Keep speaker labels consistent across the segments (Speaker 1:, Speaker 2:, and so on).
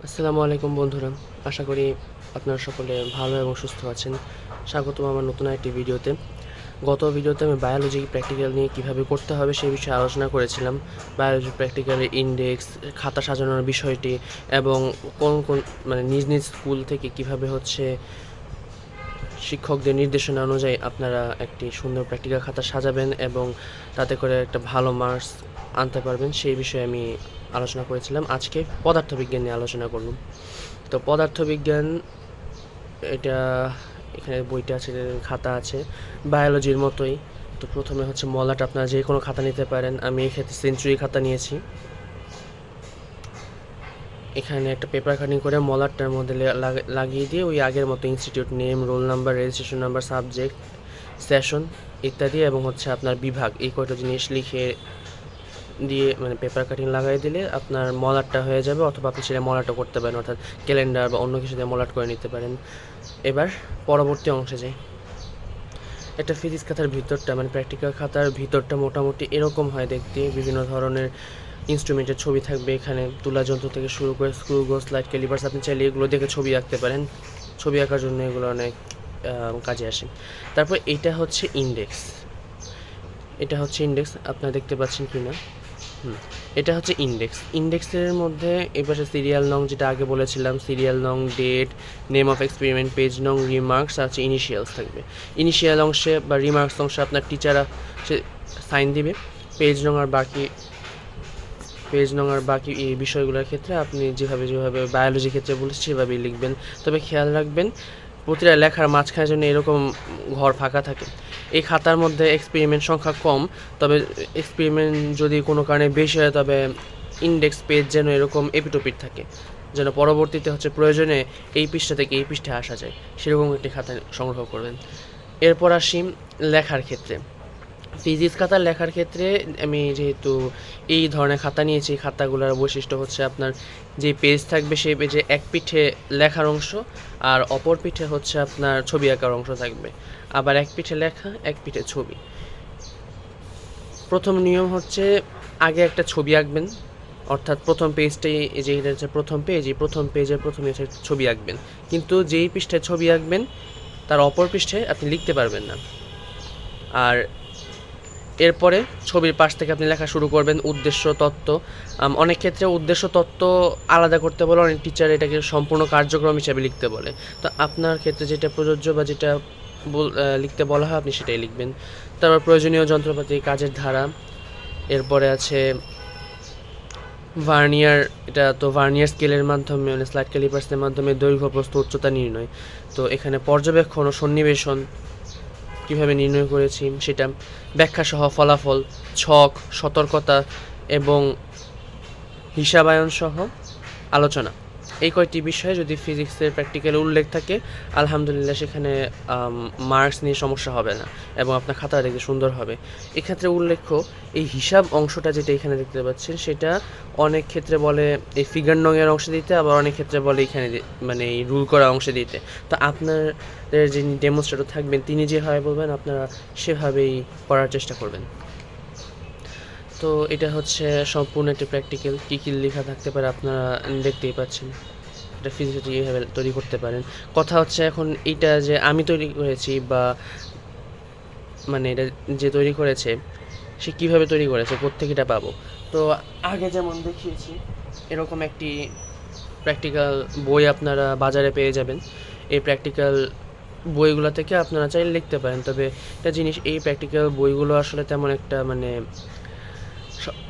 Speaker 1: আসসালামু আলাইকুম বন্ধুরা। আশা করি আপনারা সকলে ভালো এবং সুস্থ আছেন। স্বাগতম আমার নতুন একটি ভিডিওতে। গত ভিডিওতে আমি বায়োলজি প্র্যাকটিক্যাল নিয়ে কীভাবে করতে হবে সেই বিষয়ে আলোচনা করেছিলাম। বায়োলজি প্র্যাকটিক্যালের ইন্ডেক্স, খাতা সাজানোর বিষয়টি এবং কোন কোন নিজ নিজ স্কুল থেকে কীভাবে শিক্ষকদের নির্দেশনা অনুযায়ী আপনারা একটি সুন্দর প্র্যাকটিক্যাল খাতা সাজাবেন এবং তাতে করে একটা ভালো মার্কস আনতে পারবেন সেই বিষয়ে আমি আলোচনা করেছিলাম। আজকে পদার্থবিজ্ঞান নিয়ে আলোচনা করব। তো পদার্থবিজ্ঞান এটা এখানে বইটা আছে, খাতা আছে বায়োলজির মতোই। তো প্রথমে মলাট, আপনারা যে কোনো খাতা নিতে পারেন। আমি এক্ষেত্রে সেঞ্চুরি খাতা নিয়েছি। এখানে একটা পেপার কাটিং করে মলারটার মধ্যে লাগিয়ে দিয়ে ওই আগের মতো institute name, roll number, registration number, subject, session ইত্যাদি এবং আপনার বিভাগ, এই কয়টা জিনিস লিখে দিয়ে পেপার কাটিং লাগাই দিলে আপনার মলারটা হয়ে যাবে। অথবা আপনি সেটা মলাটও করতে পারেন, অর্থাৎ ক্যালেন্ডার বা অন্য কিছু দিয়ে মলাট করে নিতে পারেন। এবার পরবর্তী অংশে যাই। একটা ফিজিক্স খাতার ভিতরটা প্র্যাকটিক্যাল খাতার ভিতরটা মোটামুটি এরকম হয় দেখতে। বিভিন্ন ধরনের ইনস্ট্রুমেন্টের ছবি থাকবে এখানে, তুলা যন্ত্র থেকে শুরু করে স্ক্রু, গো, স্লাইড, ক্যালিপার্স। আপনি চাইলে এগুলো দেখে ছবি আঁকতে পারেন। ছবি আঁকার জন্য এগুলো অনেক কাজে আসে। তারপর এটা হচ্ছে ইন্ডেক্স। আপনারা দেখতে পাচ্ছেন কি না? এটা হচ্ছে ইন্ডেক্স। ইন্ডেক্সের মধ্যে এবারে সিরিয়াল নং, যেটা আগে বলেছিলাম, সিরিয়াল নং, date, name of experiment, page নং, রিমার্কস আর ইনিশিয়ালস থাকবে। ইনিশিয়াল অংশে বা রিমার্কস অংশে আপনার টিচাররা সে সাইন দিবে। পেজ নং আর বাকি এই বিষয়গুলোর ক্ষেত্রে আপনি যেভাবে বায়োলজির ক্ষেত্রে বলেছি সেভাবেই লিখবেন। তবে খেয়াল রাখবেন প্রতিটা লেখার মাঝখানে যেন এরকম ঘর ফাঁকা থাকে। এই খাতার মধ্যে এক্সপেরিমেন্ট সংখ্যা কম, তবে এক্সপেরিমেন্ট যদি কোনো কারণে বেশি হয় তবে ইন্ডেক্স পেজ যেন এরকম এপিটোপিট থাকে, যেন পরবর্তীতে প্রয়োজনে এই পৃষ্ঠা থেকে এই পৃষ্ঠায় আসা যায়, সেরকম একটি খাতা সংগ্রহ করবেন। এরপর আসি লেখার ক্ষেত্রে। ফিজিক্স খাতার লেখার ক্ষেত্রে আমি যেহেতু এই ধরনের খাতা নিয়েছি, খাতাগুলোর বৈশিষ্ট্য আপনার যে পেজ থাকবে সেই পেজে এক পিঠে লেখার অংশ আর অপর পিঠে আপনার ছবি আঁকার অংশ থাকবে। আবার এক পিঠে লেখা, এক পিঠে ছবি। প্রথম নিয়ম আগে একটা ছবি আঁকবেন, অর্থাৎ প্রথম পেজটাই, যে এটা হচ্ছে প্রথম পেজ, এই প্রথম পেজের প্রথমে ছবি আঁকবেন। কিন্তু যেই পৃষ্ঠায় ছবি আঁকবেন তার অপর পৃষ্ঠায় আপনি লিখতে পারবেন না। আর এরপরে ছবির পাশ থেকে আপনি লেখা শুরু করবেন উদ্দেশ্য, তত্ত্ব। অনেক ক্ষেত্রে উদ্দেশ্য, তত্ত্ব আলাদা করতে বলে, অনেক টিচার এটাকে সম্পূর্ণ কার্যক্রম হিসাবে লিখতে বলে। তো আপনার ক্ষেত্রে যেটা প্রযোজ্য বা যেটা লিখতে বলা হয় আপনি সেটাই লিখবেন। তারপর প্রয়োজনীয় যন্ত্রপাতি, কাজের ধারা। এরপরে আছে ভার্নিয়ার। এটা তো ভার্নিয়ার স্কেলের মাধ্যমে, স্লাইড ক্যালিপার্সের মাধ্যমে দৈর্ঘ্য, প্রস্থ, উচ্চতা নির্ণয়। তো এখানে পর্যবেক্ষণ ও সন্নিবেশন কীভাবে নির্ণয় করেছি সেটা, ব্যাখ্যাসহ ফলাফল, ছক, সতর্কতা এবং হিসাবায়ন সহ আলোচনা। এই কয়টি বিষয়ে যদি ফিজিক্সের প্র্যাকটিক্যালে উল্লেখ থাকে আলহামদুলিল্লাহ সেখানে মার্কস নিয়ে সমস্যা হবে না এবং আপনার খাতা দেখতে সুন্দর হবে। এক্ষেত্রে উল্লেখ্য এই হিসাব অংশটা যেটা এখানে দেখতে পাচ্ছেন সেটা অনেক ক্ষেত্রে বলে এই ফিগার নংয়ের অংশে দিতে, আবার অনেক ক্ষেত্রে বলে এখানে এই রুল করা অংশে দিতে। তো আপনাদের যিনি ডেমনস্ট্রেটর থাকবেন তিনি যেভাবে বলবেন আপনারা সেভাবেই করার চেষ্টা করবেন। তো এটা সম্পূর্ণ একটা প্র্যাকটিক্যাল। কী কী লেখা থাকতে পারে আপনারা দেখতেই পাচ্ছেন। এটা ফিজিক্সে এইভাবে তৈরি করতে পারেন। কথা এখন এইটা যে আমি তৈরি করেছি বা এটা যে তৈরি করেছে সে কীভাবে তৈরি করেছে, কোত্থেকে এটা পাবো। তো আগে যেমন দেখিয়েছি এরকম একটি প্র্যাকটিক্যাল বই আপনারা বাজারে পেয়ে যাবেন। এই প্র্যাকটিক্যাল বইগুলো থেকে আপনারা চাইলে লিখতে পারেন। তবে একটা জিনিস, এই প্র্যাকটিক্যাল বইগুলো আসলে তেমন একটা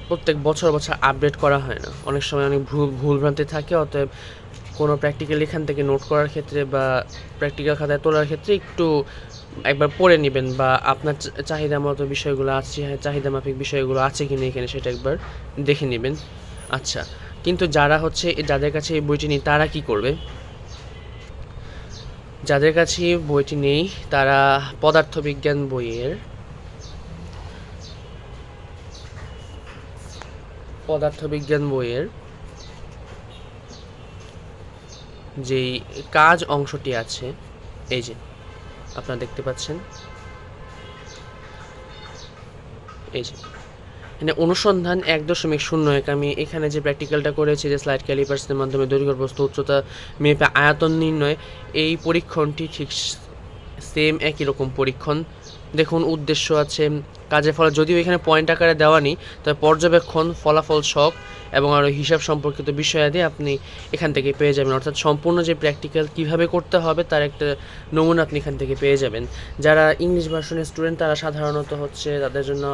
Speaker 1: প্রত্যেক বছর আপডেট করা হয় না। অনেক সময় অনেক ভুলভ্রান্তি থাকে। অতএব কোনো প্র্যাকটিক্যাল এখান থেকে নোট করার ক্ষেত্রে বা প্র্যাকটিক্যাল খাতায় তোলার ক্ষেত্রে একটু একবার পড়ে নেবেন, বা আপনার চাহিদা মতো বিষয়গুলো আছে, চাহিদা মাফিক বিষয়গুলো আছে কিনা এখানে সেটা একবার দেখে নেবেন। আচ্ছা, কিন্তু যারা যাদের কাছে এই বইটি নেই তারা কি করবে? যাদের কাছে বইটি নেই তারা পদার্থবিজ্ঞান বইয়ের যেই কাজ অংশটি আছে, এই যে আপনারা দেখতে পাচ্ছেন, এই যে মানে অনুসন্ধান 1.01 আমি এখানে যে প্র্যাকটিক্যালটা করেছি যে স্লাইড ক্যালিপার্সের মাধ্যমে দৈর্ঘ্য প্রস্থ উচ্চতা মেপে আয়তন নির্ণয়, এই পরীক্ষণটি ঠিক সেম একই রকম পরীক্ষণ। দেখুন উদ্দেশ্য আছে, কাজের ফলে যদিও এখানে পয়েন্ট আকারে দেওয়া নেই, তবে পর্যবেক্ষণ, ফলাফল, ছক এবং আরও হিসাব সম্পর্কিত বিষয়াদি আপনি এখান থেকে পেয়ে যাবেন। অর্থাৎ সম্পূর্ণ যে প্র্যাকটিক্যাল কীভাবে করতে হবে তার একটা নমুনা আপনি এখান থেকে পেয়ে যাবেন। যারা ইংলিশ ভার্সনের স্টুডেন্ট তারা সাধারণত হচ্ছে তাদের জন্য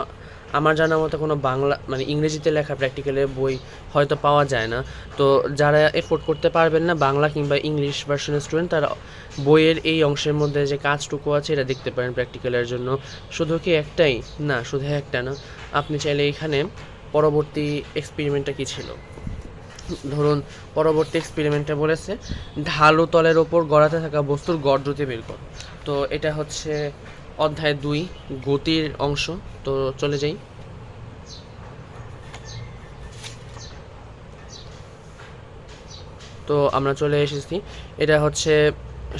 Speaker 1: আমার জানার মতো কোনো বাংলা মানে ইংরেজিতে লেখা প্র্যাকটিক্যালের বই হয়তো পাওয়া যায় না। তো যারা এফোর্ড করতে পারবেন না বাংলা কিংবা ইংলিশ ভার্সনের স্টুডেন্ট, তারা বইয়ের এই অংশের মধ্যে যে কাজটুকু আছে এটা দেখতে পারেন প্র্যাকটিক্যালের জন্য। শুধু কি একটাই না, শুধু একটা না, আপনি চাইলে এখানে পরবর্তী এক্সপেরিমেন্টটা কী ছিল, ধরুন পরবর্তী এক্সপেরিমেন্টটা বলেছে ঢালু তলের ওপর গড়াতে থাকা বস্তুর গড় দ্রুতি বের করো। তো এটা হচ্ছে অধ্যায় 2 গতির অংশ। তো চলে যাই। তো আমরা চলে এসেছি, এটা হচ্ছে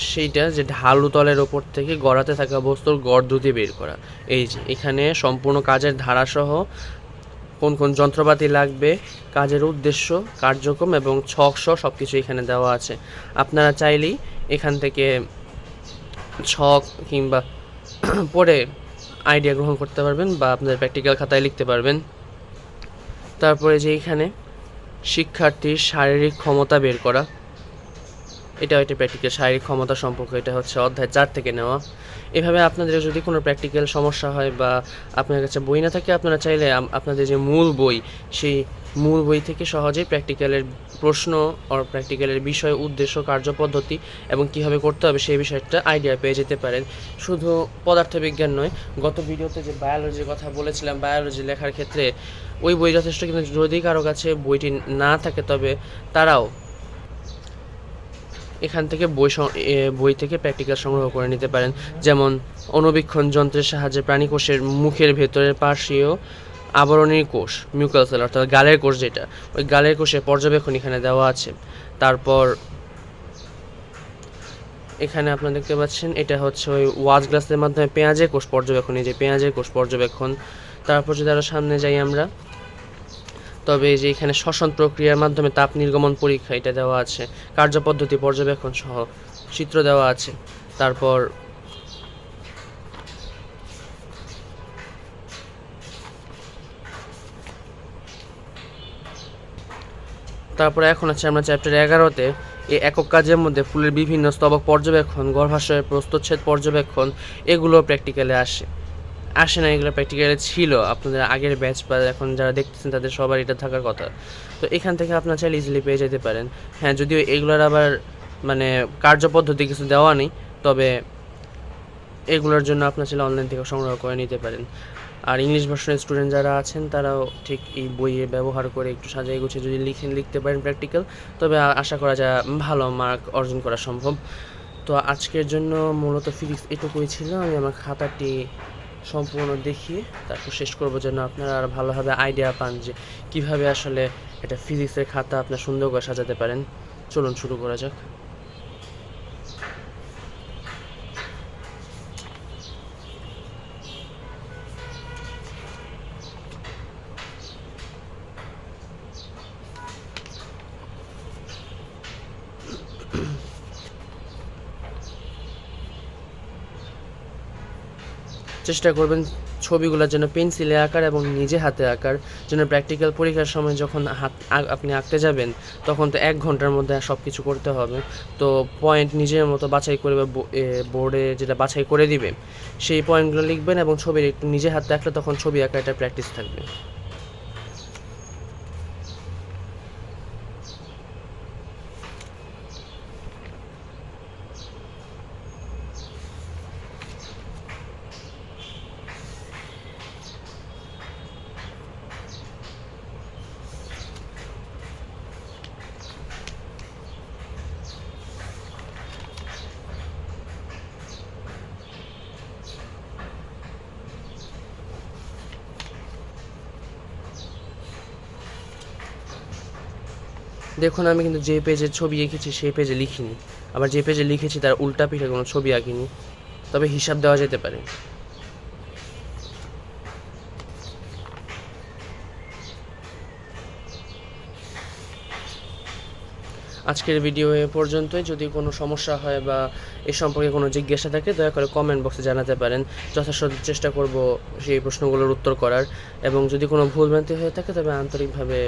Speaker 1: সেইটা যে ঢালু তলের ওপর থেকে গড়াতে থাকা বস্তুর গড় দ্রুতি বের করা। এই যে এখানে সম্পূর্ণ কাজের ধারাসহ কোন কোন যন্ত্রপাতি লাগবে, কাজের উদ্দেশ্য, কার্যক্রম এবং ছক সহ সব কিছু এখানে দেওয়া আছে। আপনারা চাইলেই এখান থেকে ছক কিংবা পড়ে আইডিয়া গ্রহণ করতে পারবেন বা আপনাদের প্র্যাকটিক্যাল খাতায় লিখতে পারবেন। তারপরে যে এখানে শিক্ষার্থীর শারীরিক ক্ষমতা বের করা, এটা একটা প্র্যাকটিক্যাল শারীরিক ক্ষমতা সম্পর্কে, এটা হচ্ছে অধ্যায় 4 থেকে নেওয়া। এভাবে আপনাদের যদি কোনো প্র্যাকটিক্যাল সমস্যা হয় বা আপনার কাছে বই না থাকে, আপনারা চাইলে আপনাদের যে মূল বই সেই মূল বই থেকে সহজেই প্র্যাকটিক্যালের প্রশ্ন আর প্র্যাকটিক্যালের বিষয়, উদ্দেশ্য, কার্যপদ্ধতি এবং কীভাবে করতে হবে সেই বিষয়টা আইডিয়া পেয়ে যেতে পারেন। শুধু পদার্থবিজ্ঞান নয়, গত ভিডিওতে যে বায়োলজির কথা বলেছিলাম, বায়োলজি লেখার ক্ষেত্রে ওই বই যথেষ্ট, কিন্তু যদি কারো কাছে বইটি না থাকে তবে তারাও এখান থেকে বই থেকে প্র্যাকটিক্যাল সংগ্রহ করে নিতে পারেন। যেমন অণুবীক্ষণ যন্ত্রের সাহায্যে প্রাণীকোষের মুখের ভেতরের পার্শ্বীয় আবরণী কোষ, মিউকাল সেল অর্থাৎ গালের কোষ, যেটা ওই গালের কোষের পর্যবেক্ষণ এখানে দেওয়া আছে। তারপর এখানে আপনারা দেখতে পাচ্ছেন এটা হচ্ছে ওই ওয়াচ গ্লাসের মাধ্যমে পেঁয়াজের কোষ পর্যবেক্ষণ, এই যে পেঁয়াজের কোষ পর্যবেক্ষণ। তারপর যদি আরও সামনে যাই আমরা, তবে এই যে এখানে শ্বসন প্রক্রিয়ার মাধ্যমে তাপ নির্গমন পরীক্ষা, এটা দেওয়া আছে, কার্যপদ্ধতি পর্যবেক্ষণ সহ চিত্র দেওয়া আছে। তারপর এখন আছে আমরা চ্যাপ্টার 11তে এই একক কাজের মধ্যে ফুলের বিভিন্ন স্তবক পর্যবেক্ষণ, গর্ভাশয়ের প্রস্থচ্ছেদ পর্যবেক্ষণ, এগুলো প্র্যাকটিক্যালে আসে না, এগুলো প্র্যাকটিক্যালে ছিল আপনাদের আগের ব্যাচ বা এখন যারা দেখতেছেন তাদের সবার এটা থাকার কথা। তো এখান থেকে আপনারা চাইলে ইজিলি পেয়ে যেতে পারেন। হ্যাঁ, যদিও এগুলোর আবার মানে কার্যপদ্ধতি কিছু দেওয়া নেই, তবে এগুলোর জন্য আপনার চাইলে অনলাইন থেকে সংগ্রহ করে নিতে পারেন। আর ইংলিশ ভার্সনের স্টুডেন্ট যারা আছেন তারাও ঠিক এই বইয়ে ব্যবহার করে একটু সাজিয়ে গুছিয়ে যদি লিখতে পারেন প্র্যাকটিক্যাল, তবে আশা করা যায় ভালো মার্ক অর্জন করা সম্ভব। তো আজকের জন্য মূলত ফিজিক্স এটুকুই ছিল। আমি আমার খাতাটি সম্পূর্ণ দেখিয়ে তারপর শেষ করবো, যেন আপনারা আর ভালোভাবে আইডিয়া পান যে কীভাবে আসলে এটা ফিজিক্সের খাতা আপনার সুন্দর করে সাজাতে পারেন। চলুন শুরু করা যাক। চেষ্টা করবেন ছবিগুলো যেন পেন্সিলে আঁকার এবং নিজে হাতে আঁকার, যেন প্র্যাকটিক্যাল পরীক্ষার সময় যখন আপনি আঁকতে যাবেন তখন তো 1 ঘন্টার মধ্যে সব কিছু করতে হবে। তো পয়েন্ট নিজের মতো বাছাই করে বা বোর্ডে যেটা বাছাই করে দিবে সেই পয়েন্টগুলো লিখবেন এবং ছবির একটু নিজে হাতে আঁকলে তখন ছবি আঁকা এটা প্র্যাকটিস থাকবে। দেখুন আমি কিন্তু যে পেজে ছবি এঁকেছি সেই পেজে লিখিনি, আবার যে পেজে লিখেছি তার উল্টা পিঠে কোনো ছবি আঁকিনি, তবে হিসাব দেওয়া যেতে পারে। আজকের ভিডিও এ পর্যন্তই। যদি কোনো সমস্যা হয় বা এ সম্পর্কে কোনো জিজ্ঞাসা থাকে দয়া করে কমেন্ট বক্সে জানাতে পারেন। যথাসাধ্য চেষ্টা করব সেই প্রশ্নগুলোর উত্তর করার, এবং যদি কোনো ভুলভ্রান্তি হয়ে থাকে তবে আন্তরিকভাবে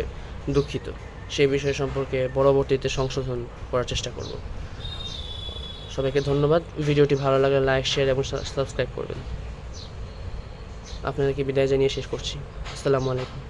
Speaker 1: দুঃখিত। সেই বিষয় সম্পর্কে পরবর্তীতে সংশোধন করার চেষ্টা করব। সবাইকে ধন্যবাদ। ভিডিওটি ভালো লাগলে লাইক, শেয়ার এবং সাবস্ক্রাইব করবেন। আপনাদেরকে বিদায় জানিয়ে শেষ করছি। আসসালামু আলাইকুম।